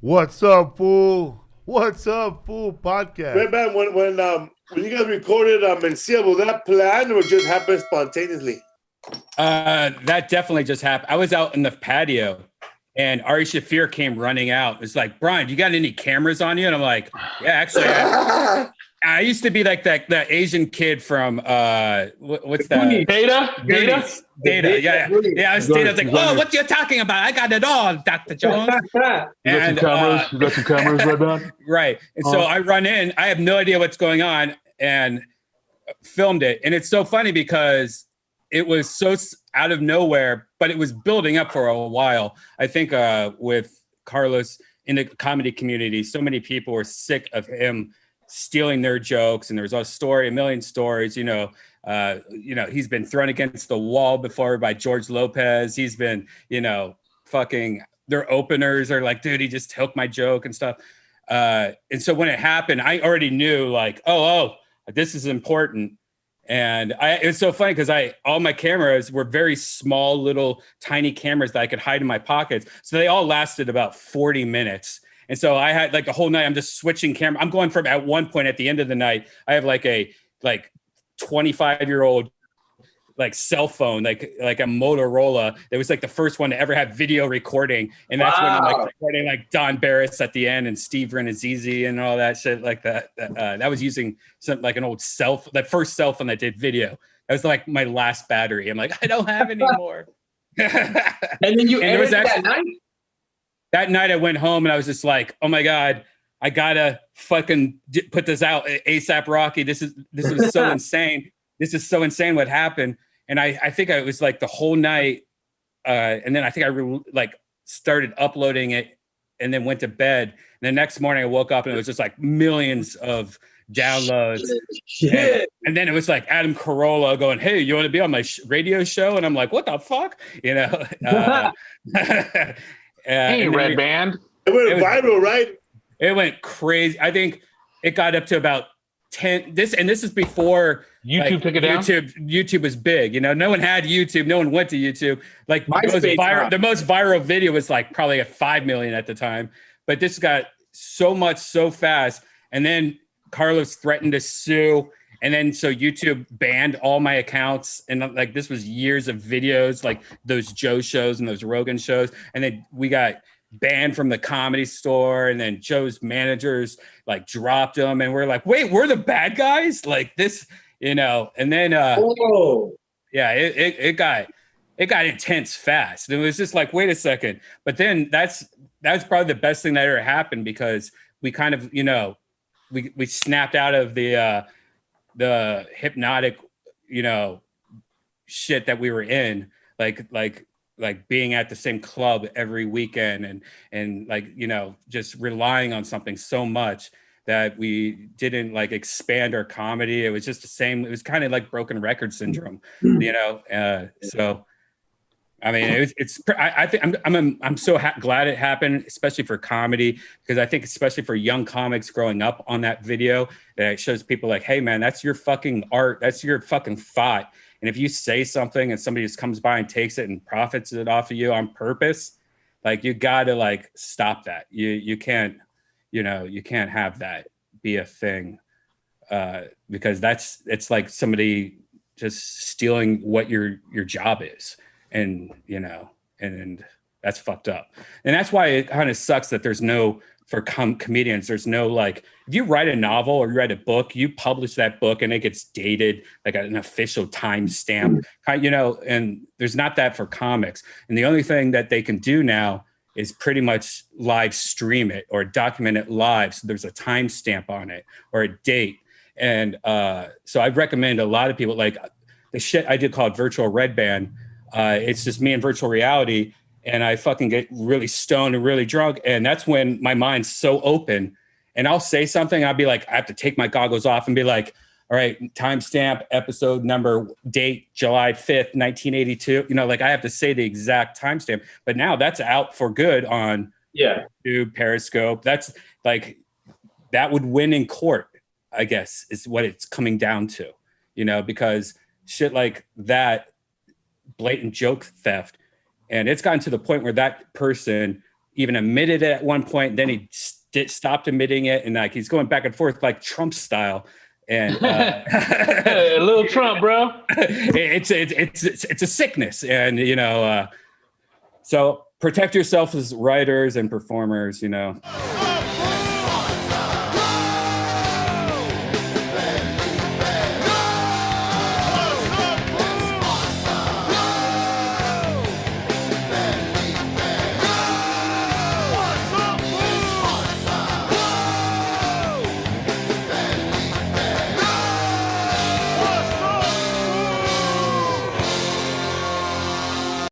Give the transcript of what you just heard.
What's up, fool? What's up, fool? Podcast. Redban, when you guys recorded Mencia, was that planned or just happened spontaneously? That definitely just happened. I was out in the patio and Ari Shafir came running out. It's like, Brian, you got any cameras on you? And I'm like, yeah, actually, I used to be like that Asian kid from what's that? Data. Yeah. I was Data. I was like, oh, what you talking about? I got it all, Dr. Jones. You got some cameras? You got some cameras, Redban? Right. And so I run in. I have no idea what's going on and filmed it. And it's so funny because it was so out of nowhere, but it was building up for a while. I think with Carlos in the comedy community, so many people were sick of him stealing their jokes, and there was a million stories. He's been thrown against the wall before by George Lopez. He's been, fucking their openers are like, dude, he just took my joke and stuff. And so when it happened, I already knew like, oh, this is important. And it was so funny because all my cameras were very small, little tiny cameras that I could hide in my pockets. So they all lasted about 40 minutes. And so I had like a whole night, I'm just switching camera. I'm going from at one point at the end of the night, I have like a 25-year-old like cell phone, like a Motorola. It was like the first one to ever have video recording. And that's when I'm like recording like Don Barris at the end and Steve Renazizi and all that shit like that. That was using some like an old that first cell phone that did video. That was like my last battery. I'm like, I don't have any more. And then you edited that night? That night I went home and I was just like, oh my God, I gotta fucking put this out ASAP Rocky. This was so insane. This is so insane what happened. And I think it was like the whole night. And then I think I started uploading it and then went to bed. And the next morning I woke up and it was just like millions of downloads. And then it was like Adam Carolla going, hey, you want to be on my radio show? And I'm like, what the fuck? Hey, Redban. It went viral, right? It went crazy. I think it got up to about 10. This is before YouTube took it down. YouTube was big. No one had YouTube. No one went to YouTube. Like the most viral video was like probably at 5 million at the time. But this got so much so fast. And then Carlos threatened to sue. And then so YouTube banned all my accounts. And like this was years of videos, like those Joe shows and those Rogan shows. And then we got banned from the Comedy Store, and then Joe's managers like dropped them, and we're like, wait, we're the bad guys, like this, and then it got intense fast. It was just like, wait a second. But then that's probably the best thing that ever happened, because we kind of we snapped out of the hypnotic shit that we were in, like being at the same club every weekend and just relying on something so much that we didn't like expand our comedy. It was just the same. It was kind of like broken record syndrome, so I mean, I think I'm so glad it happened, especially for comedy, because I think especially for young comics growing up on that video, that it shows people like, hey man, that's your fucking art. That's your fucking thought. And if you say something and somebody just comes by and takes it and profits it off of you on purpose, like you gotta like stop that. You can't have that be a thing, because it's like somebody just stealing what your job is, and that's fucked up. And that's why it kind of sucks that there's no, for comedians, there's no like, if you write a novel or you write a book, you publish that book and it gets dated like an official timestamp, and there's not that for comics. And the only thing that they can do now is pretty much live stream it or document it live. So there's a timestamp on it or a date. And so I recommend a lot of people, like the shit I did called Virtual Redban. It's just me in virtual reality. And I fucking get really stoned and really drunk. And that's when my mind's so open. And I'll say something. I'll be like, I have to take my goggles off and be like, all right, timestamp, episode number, date, July 5th, 1982. Like I have to say the exact timestamp. But now that's out for good on YouTube, Periscope. That's like, that would win in court, I guess, is what it's coming down to, because shit like that, blatant joke theft. And it's gotten to the point where that person even admitted it at one point. Then he stopped admitting it, and like he's going back and forth like Trump style. And a little Trump, bro. It's a sickness, and you know. So protect yourself as writers and performers. You know.